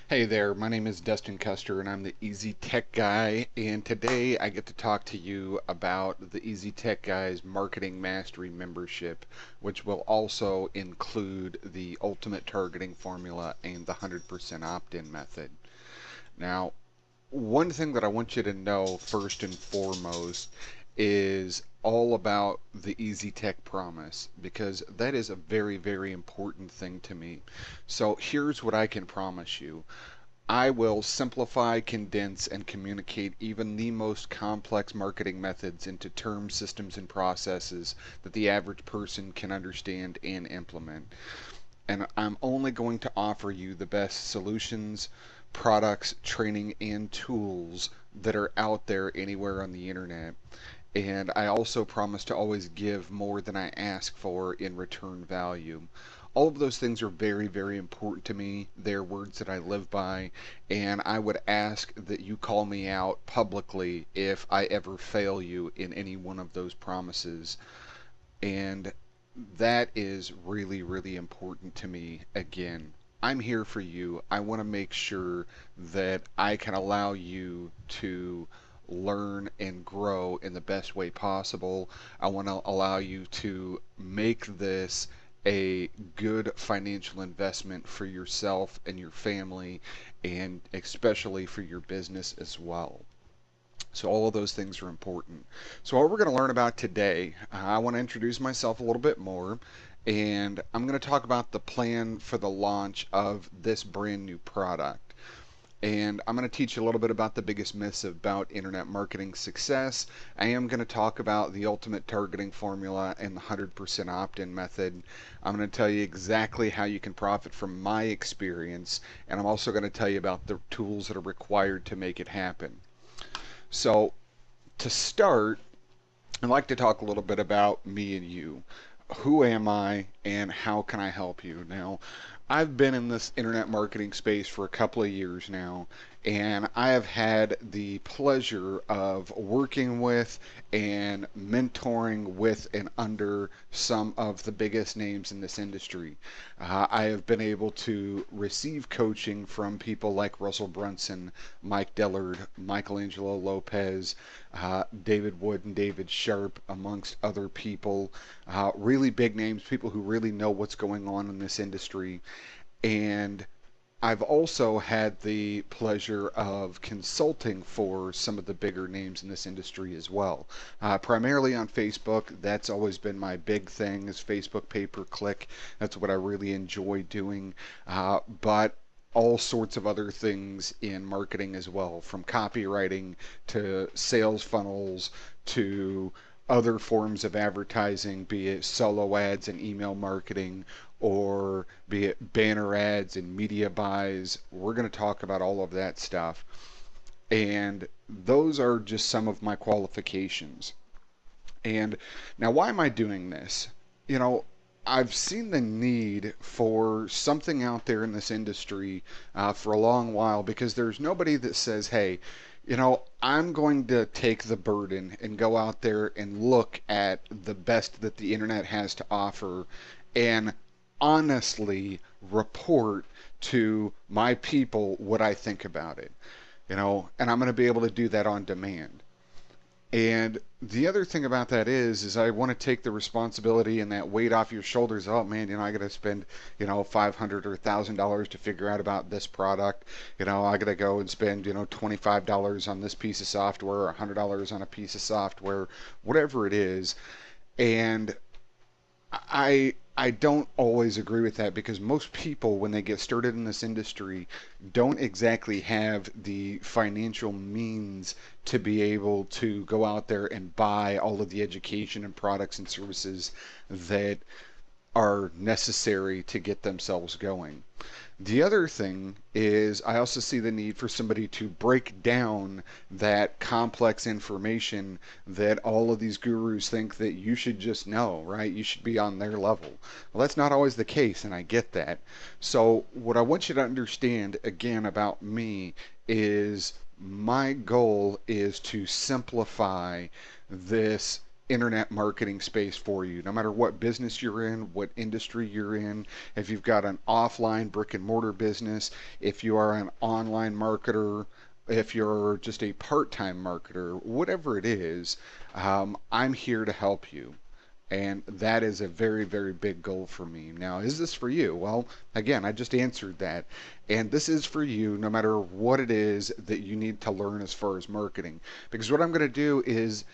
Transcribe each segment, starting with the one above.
Hey there, my name is Dustin Custer and I'm the Easy Tech Guy, and today I get to talk to you about the Easy Tech Guy's Marketing Mastery membership, which will also include the Ultimate Targeting Formula and the 100% opt-in method. Now, one thing that I want you to know first and foremost is all about the Easy Tech Promise, because that is a very, very important thing to me. So here's what I can promise you. I will simplify, condense, and communicate even the most complex marketing methods into terms, systems, and processes that the average person can understand and implement. And I'm only going to offer you the best solutions, products, training, and tools that are out there anywhere on the internet. And I also promise to always give more than I ask for in return value. All of those things are very, very important to me. They're words that I live by, and I would ask that you call me out publicly if I ever fail you in any one of those promises. And that is really, really important to me. Again, I'm here for you. I want to make sure that I can allow you to learn and grow in the best way possible. I want to allow you to make this a good financial investment for yourself and your family, and especially for your business as well. So all of those things are important. So what we're going to learn about today, I want to introduce myself a little bit more, and I'm going to talk about the plan for the launch of this brand new product. And I'm going to teach you a little bit about the biggest myths about internet marketing success. I am going to talk about the ultimate targeting formula and the 100% opt-in method. I'm going to tell you exactly how you can profit from my experience, and I'm also going to tell you about the tools that are required to make it happen. So to start, I'd like to talk a little bit about me and you. Who am I and how can I help you? Now, I've been in this internet marketing space for a couple of years now, and I have had the pleasure of working with and mentoring with and under some of the biggest names in this industry. I have been able to receive coaching from people like Russell Brunson, Mike Dillard, Michelangelo Lopez, David Wood, and David Sharp, amongst other people. Really big names, people who really know what's going on in this industry. And I've also had the pleasure of consulting for some of the bigger names in this industry as well. Primarily on Facebook, that's always been my big thing, is Facebook pay-per-click. That's what I really enjoy doing. But all sorts of other things in marketing as well, from copywriting to sales funnels to other forms of advertising, be it solo ads and email marketing, or be it banner ads and media buys. We're going to talk about all of that stuff. And those are just some of my qualifications. And now, why am I doing this? You know, I've seen the need for something out there in this industry for a long while, because there's nobody that says, hey, I'm going to take the burden and go out there and look at the best that the internet has to offer and honestly report to my people what I think about it. And I'm going to be able to do that on demand. And the other thing about that is I want to take the responsibility and that weight off your shoulders. Oh man, I got to spend, $500 or $1,000 to figure out about this product. I got to go and spend, $25 on this piece of software, or $100 on a piece of software, whatever it is. And I don't always agree with that, because most people, when they get started in this industry, don't exactly have the financial means to be able to go out there and buy all of the education and products and services that are necessary to get themselves going. The other thing is I also see the need for somebody to break down that complex information that all of these gurus think that you should just know, right? You should be on their level. Well, that's not always the case, and I get that. So what I want you to understand, again, about me is my goal is to simplify this internet marketing space for you, no matter what business you're in, what industry you're in. If you've got an offline brick and mortar business, if you are an online marketer, if you're just a part-time marketer, whatever it is, I'm here to help you. And that is a very, very big goal for me. Now, is this for you? Well, again, I just answered that. And this is for you no matter what it is that you need to learn as far as marketing. Because what I'm going to do is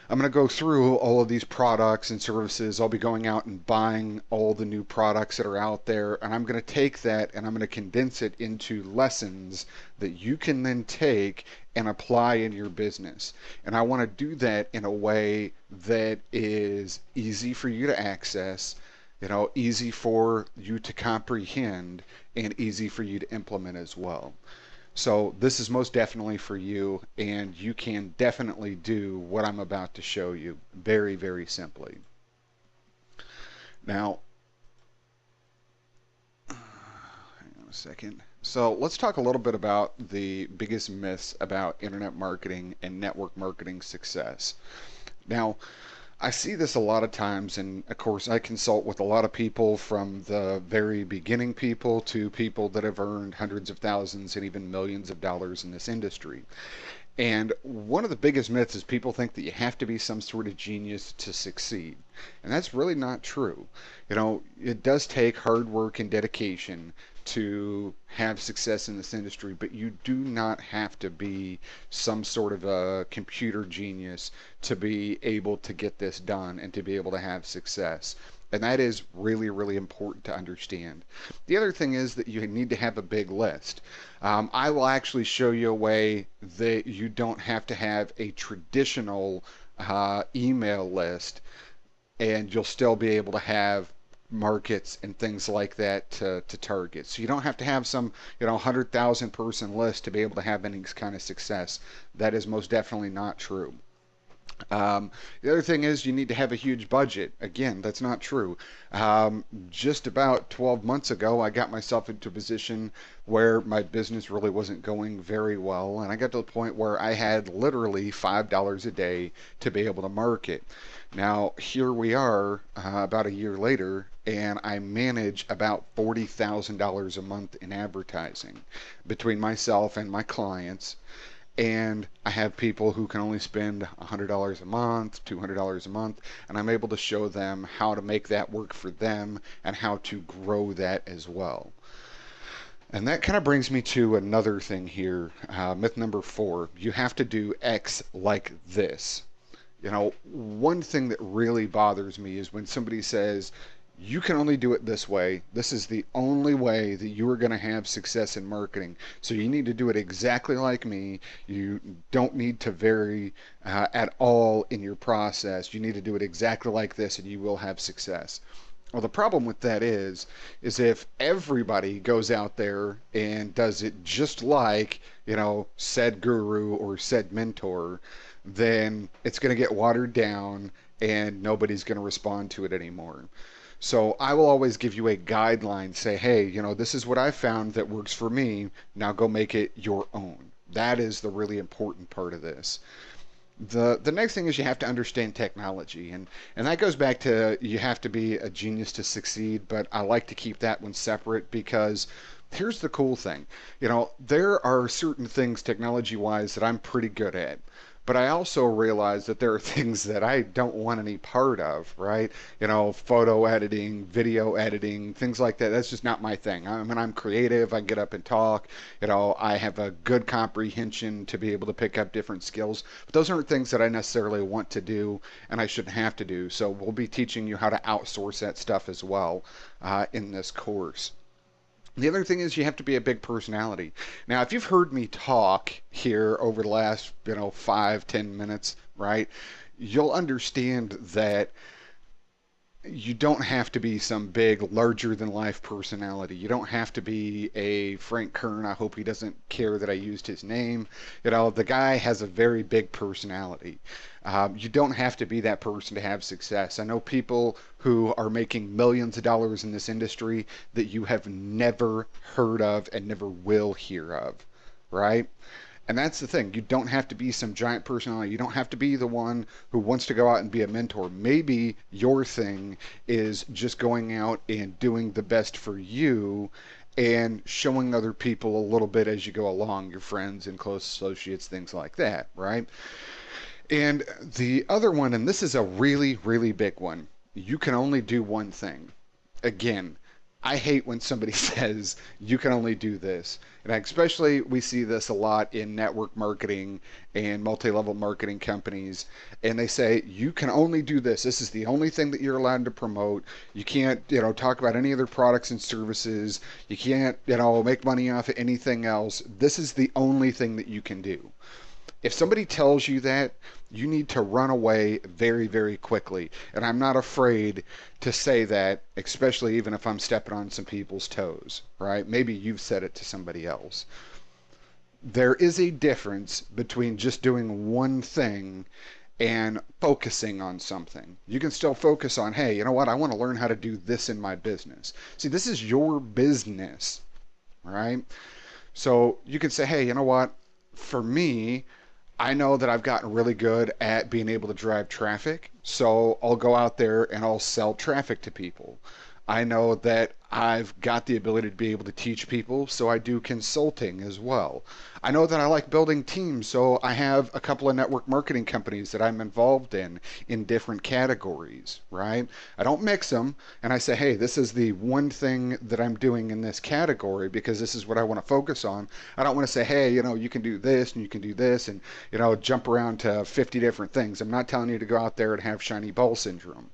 I'm going to go through all of these products and services. I'll be going out and buying all the new products that are out there, and I'm going to take that and I'm going to condense it into lessons that you can then take and apply in your business. And I want to do that in a way that is easy for you to access, easy for you to comprehend, and easy for you to implement as well. So this is most definitely for you, and you can definitely do what I'm about to show you very, very simply. Now, hang on a second. So let's talk a little bit about the biggest myths about internet marketing and network marketing success. Now, I see this a lot of times, and of course I consult with a lot of people, from the very beginning people to people that have earned hundreds of thousands and even millions of dollars in this industry. And one of the biggest myths is people think that you have to be some sort of genius to succeed. And that's really not true. It does take hard work and dedication to have success in this industry, but you do not have to be some sort of a computer genius to be able to get this done and to be able to have success. And that is really, really important to understand. The other thing is that you need to have a big list. I will actually show you a way that you don't have to have a traditional email list, and you'll still be able to have markets and things like that to target. So you don't have to have some 100,000 person list to be able to have any kind of success. That is most definitely not true. The other thing is you need to have a huge budget. Again, that's not true. Just about 12 months ago, I got myself into a position where my business really wasn't going very well, and I got to the point where I had literally $5 a day to be able to market. Now, here we are about a year later, and I manage about $40,000 a month in advertising between myself and my clients. And I have people who can only spend $100 a month, $200 a month, and I'm able to show them how to make that work for them and how to grow that as well. And that kind of brings me to another thing here, myth number 4. You have to do X like this. One thing that really bothers me is when somebody says, you can only do it this way. This is the only way that you are going to have success in marketing. So you need to do it exactly like me. You don't need to vary at all in your process. You need to do it exactly like this and you will have success. Well, the problem with that is if everybody goes out there and does it just like, said guru or said mentor, then it's going to get watered down and nobody's going to respond to it anymore. So I will always give you a guideline, say, hey, this is what I found that works for me. Now go make it your own. That is the really important part of this. The next thing is you have to understand technology, and that goes back to you have to be a genius to succeed, but I like to keep that one separate because here's the cool thing. There are certain things technology-wise that I'm pretty good at. But I also realize that there are things that I don't want any part of, right? Photo editing, video editing, things like that. That's just not my thing. I'm creative. I get up and talk. I have a good comprehension to be able to pick up different skills. But those aren't things that I necessarily want to do and I shouldn't have to do. So we'll be teaching you how to outsource that stuff as well in this course. The other thing is you have to be a big personality. Now, if you've heard me talk here over the last, 5-10 minutes, right, you'll understand that you don't have to be some big, larger than life personality. You don't have to be a Frank Kern. I hope he doesn't care that I used his name. The guy has a very big personality. You don't have to be that person to have success. I know people who are making millions of dollars in this industry that you have never heard of and never will hear of, right? And that's the thing. You don't have to be some giant personality. You don't have to be the one who wants to go out and be a mentor. Maybe your thing is just going out and doing the best for you and showing other people a little bit as you go along, your friends and close associates, things like that, right? And the other one, and this is a really, really big one, you can only do one thing. Again, I hate when somebody says you can only do this. And especially we see this a lot in network marketing and multi-level marketing companies. And they say you can only do this. This is the only thing that you're allowed to promote. You can't, talk about any other products and services. You can't, make money off of anything else. This is the only thing that you can do. If somebody tells you that, you need to run away very, very quickly. And I'm not afraid to say that, especially even if I'm stepping on some people's toes, right? Maybe you've said it to somebody else. There is a difference between just doing one thing and focusing on something. You can still focus on, hey, you know what? I want to learn how to do this in my business. See, this is your business, right? So you could say, hey, you know what? For me, I know that I've gotten really good at being able to drive traffic, so I'll go out there and I'll sell traffic to people. I know that I've got the ability to be able to teach people, so I do consulting as well. I know that I like building teams, so I have a couple of network marketing companies that I'm involved in different categories, right? I don't mix them, and I say, hey, this is the one thing that I'm doing in this category because this is what I want to focus on. I don't want to say, hey, you can do this and you can do this and, jump around to 50 different things. I'm not telling you to go out there and have shiny ball syndrome.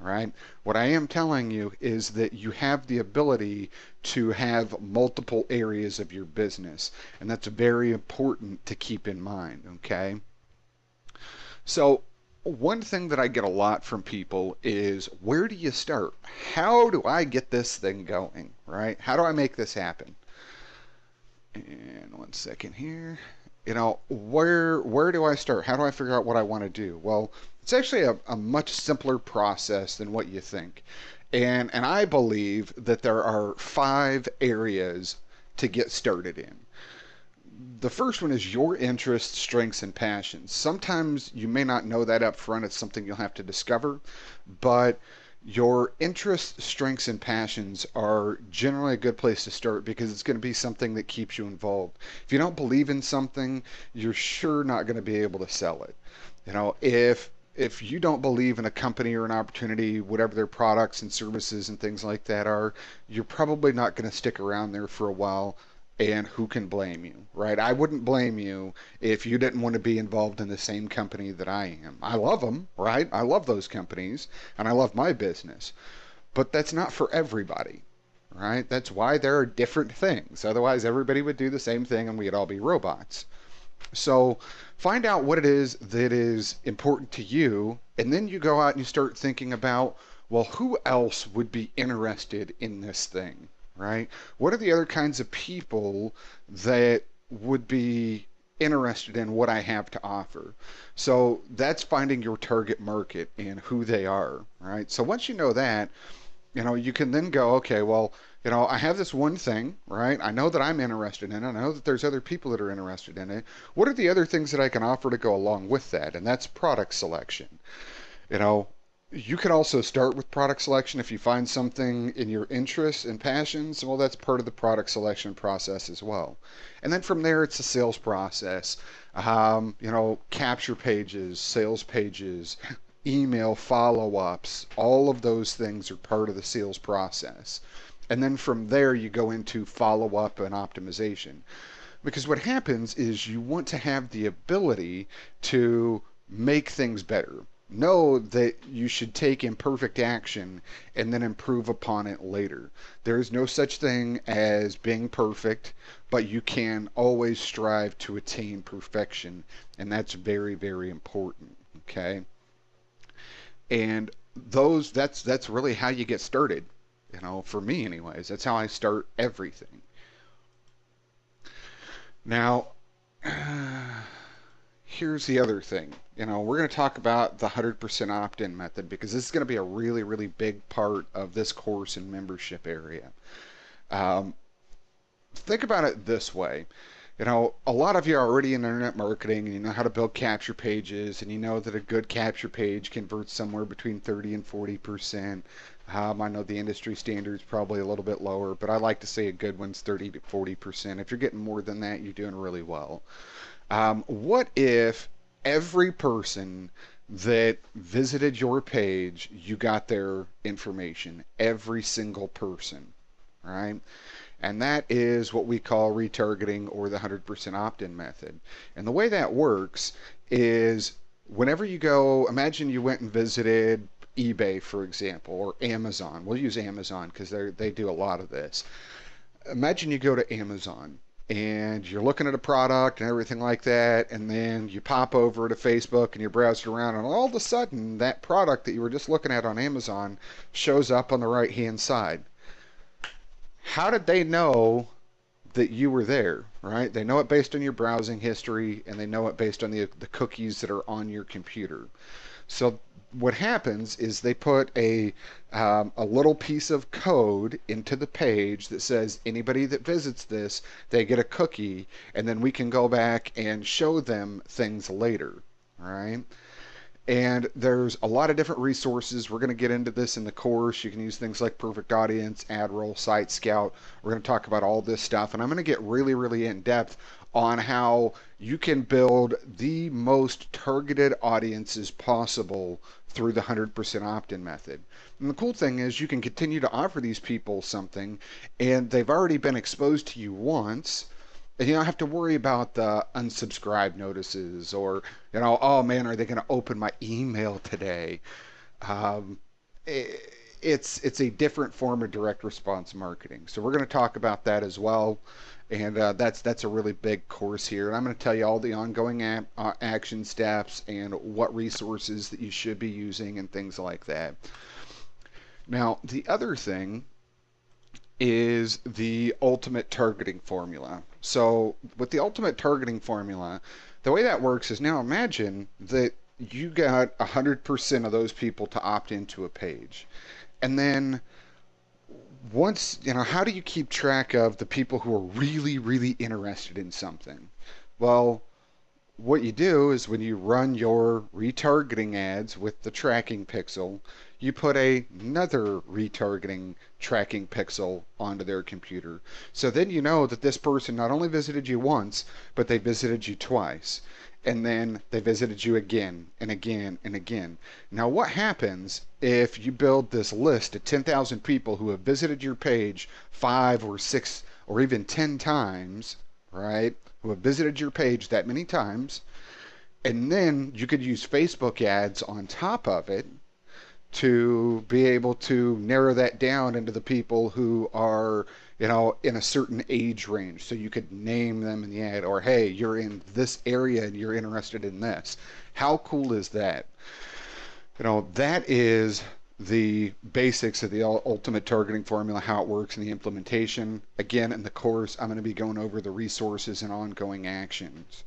Right? What I am telling you is that you have the ability to have multiple areas of your business, and that's very important to keep in mind, okay? So, one thing that I get a lot from people is, where do you start? How do I get this thing going, right? How do I make this happen? And one second here. Where do I start? How do I figure out what I want to do? Well, it's actually a much simpler process than what you think. And I believe that there are 5 areas to get started in. The first one is your interests, strengths, and passions. Sometimes you may not know that up front. It's something you'll have to discover. But your interests, strengths, and passions are generally a good place to start because it's going to be something that keeps you involved. If you don't believe in something, you're sure not going to be able to sell it. If you don't believe in a company or an opportunity, whatever their products and services and things like that are, you're probably not going to stick around there for a while. And who can blame you, right? I wouldn't blame you if you didn't want to be involved in the same company that I am. I love them, right? I love those companies and I love my business. But that's not for everybody, right? That's why there are different things. Otherwise, everybody would do the same thing and we'd all be robots. So find out what it is that is important to you, and then you go out and you start thinking about, well, who else would be interested in this thing, right? What are the other kinds of people that would be interested in what I have to offer? So that's finding your target market and who they are, right? So once you know that, you can then go, okay, well, I have this one thing, right? I know that I'm interested in it. I know that there's other people that are interested in it. What are the other things that I can offer to go along with that? And that's product selection. You know, you can also start with product selection if you find something in your interests and passions. Well, that's part of the product selection process as well. And then from there, it's a sales process. Capture pages, sales pages, email follow-ups, all of those things are part of the sales process. And then from there, you go into follow-up and optimization. Because what happens is you want to have the ability to make things better. Know that you should take imperfect action and then improve upon it later. There is no such thing as being perfect, but you can always strive to attain perfection, and that's very, very important. Okay, and that's really how you get started. For me, anyways, that's how I start everything. Now, here's the other thing. We're going to talk about the 100% opt-in method because this is going to be a really, really big part of this course and membership area. Think about it this way. A lot of you are already in internet marketing and you know how to build capture pages, and you know that a good capture page converts somewhere between 30 and 40%. I know the industry standard is probably a little bit lower, but I like to say a good one's 30 to 40%. If you're getting more than that, you're doing really well. What if every person that visited your page, you got their information? Every single person, right? And that is what we call retargeting, or the 100% opt-in method. And the way that works is whenever you go, imagine you went and visited eBay, for example, or Amazon. We'll use Amazon because they do a lot of this. Imagine you go to Amazon and you're looking at a product and everything like that, and then you pop over to Facebook and you're browsing around, and all of a sudden that product that you were just looking at on Amazon shows up on the right hand side. How did they know that you were there, right? They know it based on your browsing history, and they know it based on the cookies that are on your computer. So what happens is they put a little piece of code into the page that says anybody that visits this, they get a cookie, and then we can go back and show them things later, right? And there's a lot of different resources. We're going to get into this in the course. You can use things like Perfect Audience, AdRoll, Site Scout. We're going to talk about all this stuff, and I'm going to get really, really in depth on how you can build the most targeted audiences possible through the 100% opt-in method. And the cool thing is you can continue to offer these people something, and they've already been exposed to you once, and you don't have to worry about the unsubscribe notices, or, oh man, are they going to open my email today? Um, it's a different form of direct response marketing. So we're going to talk about that as well. And that's a really big course here. And I'm going to tell you all the ongoing action steps and what resources that you should be using and things like that. Now, the other thing is the ultimate targeting formula. So with the ultimate targeting formula, the way that works is, now imagine that you got 100% of those people to opt into a page. And then once, how do you keep track of the people who are really, really interested in something? Well, what you do is when you run your retargeting ads with the tracking pixel, you put another retargeting tracking pixel onto their computer. So then you know that this person not only visited you once, but they visited you twice. And then they visited you again and again and again. Now what happens if you build this list of 10,000 people who have visited your page 5 or 6 or even 10 times, right? Who have visited your page that many times, and then you could use Facebook ads on top of it to be able to narrow that down into the people who are, in a certain age range. So you could name them in the ad, or hey, you're in this area and you're interested in this. How cool is that? That is the basics of the ultimate targeting formula, how it works, and the implementation. Again, in the course, I'm going to be going over the resources and ongoing actions.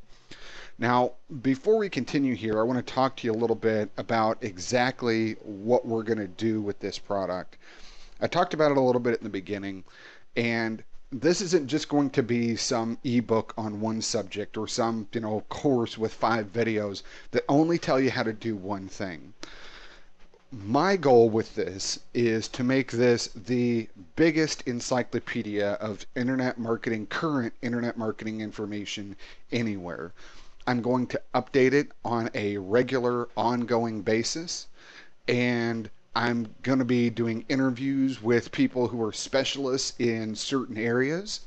Now, before we continue here, I want to talk to you a little bit about exactly what we're going to do with this product. I talked about it a little bit in the beginning, and this isn't just going to be some ebook on one subject, or some, course with 5 videos that only tell you how to do one thing. My goal with this is to make this the biggest encyclopedia of internet marketing, current internet marketing information anywhere. I'm going to update it on a regular, ongoing basis, and I'm going to be doing interviews with people who are specialists in certain areas,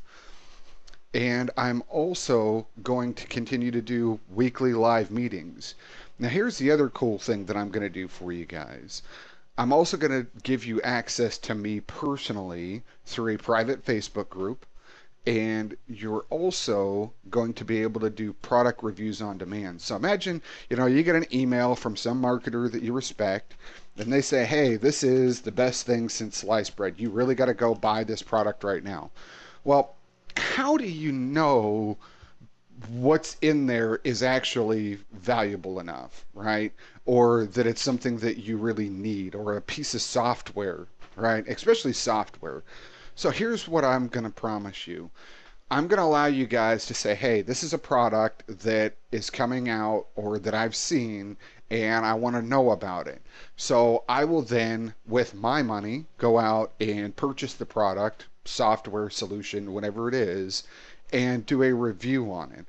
and I'm also going to continue to do weekly live meetings. Now here's the other cool thing that I'm going to do for you guys. I'm also going to give you access to me personally through a private Facebook group, and you're also going to be able to do product reviews on demand. So imagine, you get an email from some marketer that you respect, and they say, hey, this is the best thing since sliced bread. You really got to go buy this product right now. Well, how do you know what's in there is actually valuable enough, right? Or that it's something that you really need, or a piece of software, right? Especially software. So here's what I'm going to promise you. I'm going to allow you guys to say, hey, this is a product that is coming out or that I've seen and I want to know about it. So I will then, with my money, go out and purchase the product, software solution, whatever it is, and do a review on it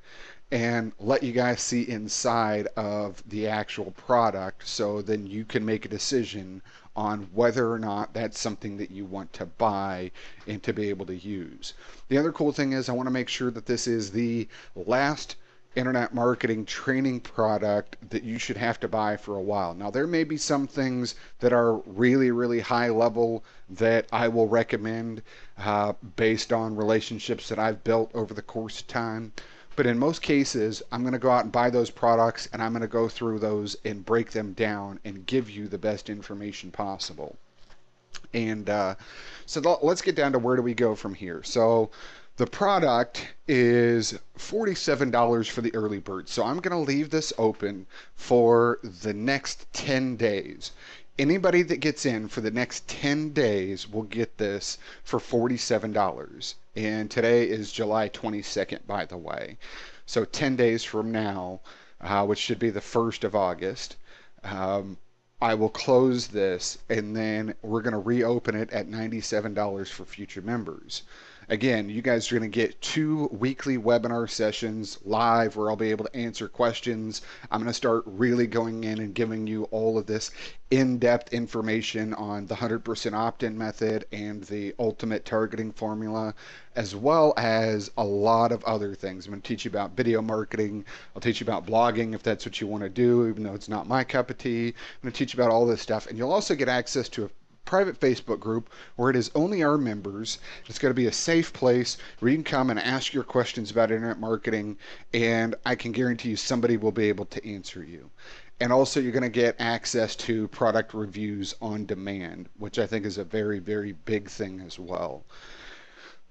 and let you guys see inside of the actual product so then you can make a decision on whether or not that's something that you want to buy and to be able to use. The other cool thing is I want to make sure that this is the last internet marketing training product that you should have to buy for a while. Now, there may be some things that are really, really high level that I will recommend based on relationships that I've built over the course of time. But in most cases, I'm going to go out and buy those products and I'm going to go through those and break them down and give you the best information possible. And so let's get down to where do we go from here. So the product is $47 for the early bird. So I'm going to leave this open for the next 10 days. Anybody that gets in for the next 10 days will get this for $47. And today is July 22nd, by the way. So 10 days from now, which should be the 1st of August, I will close this and then we're going to reopen it at $97 for future members. Again, you guys are going to get 2 weekly webinar sessions live where I'll be able to answer questions. I'm going to start really going in and giving you all of this in-depth information on the 100% opt-in method and the ultimate targeting formula, as well as a lot of other things. I'm going to teach you about video marketing. I'll teach you about blogging if that's what you want to do, even though it's not my cup of tea. I'm going to teach you about all this stuff, and you'll also get access to a private Facebook group where it is only our members. It's going to be a safe place where you can come and ask your questions about internet marketing, and I can guarantee you somebody will be able to answer you. And also you're going to get access to product reviews on demand, which I think is a very, very big thing as well.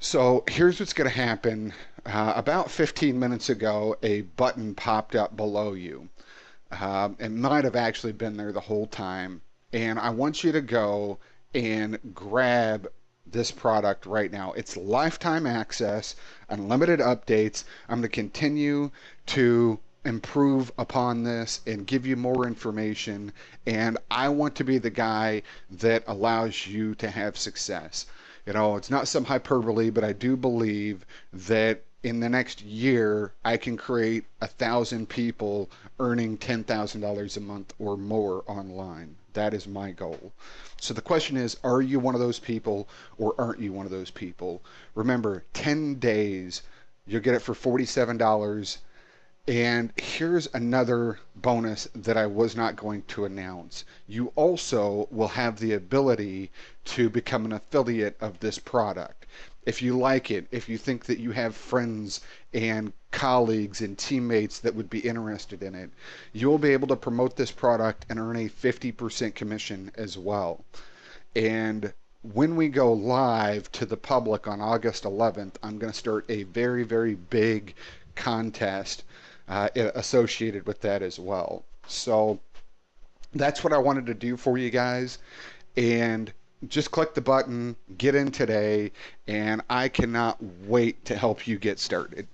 So here's what's going to happen. About 15 minutes ago, a button popped up below you. It might have actually been there the whole time. And I want you to go and grab this product right now. It's lifetime access, unlimited updates. I'm going to continue to improve upon this and give you more information. And I want to be the guy that allows you to have success. You know, it's not some hyperbole, but I do believe that in the next year, I can create 1,000 people earning $10,000 a month or more online. That is my goal. So the question is, are you one of those people or aren't you one of those people? Remember, 10 days, you'll get it for $47. And here's another bonus that I was not going to announce. You also will have the ability to become an affiliate of this product. If you like it, if you think that you have friends and colleagues and teammates that would be interested in it, you'll be able to promote this product and earn a 50% commission as well. And when we go live to the public on August 11th, I'm going to start a very, very big contest associated with that as well. So that's what I wanted to do for you guys. And just click the button, get in today, and I cannot wait to help you get started.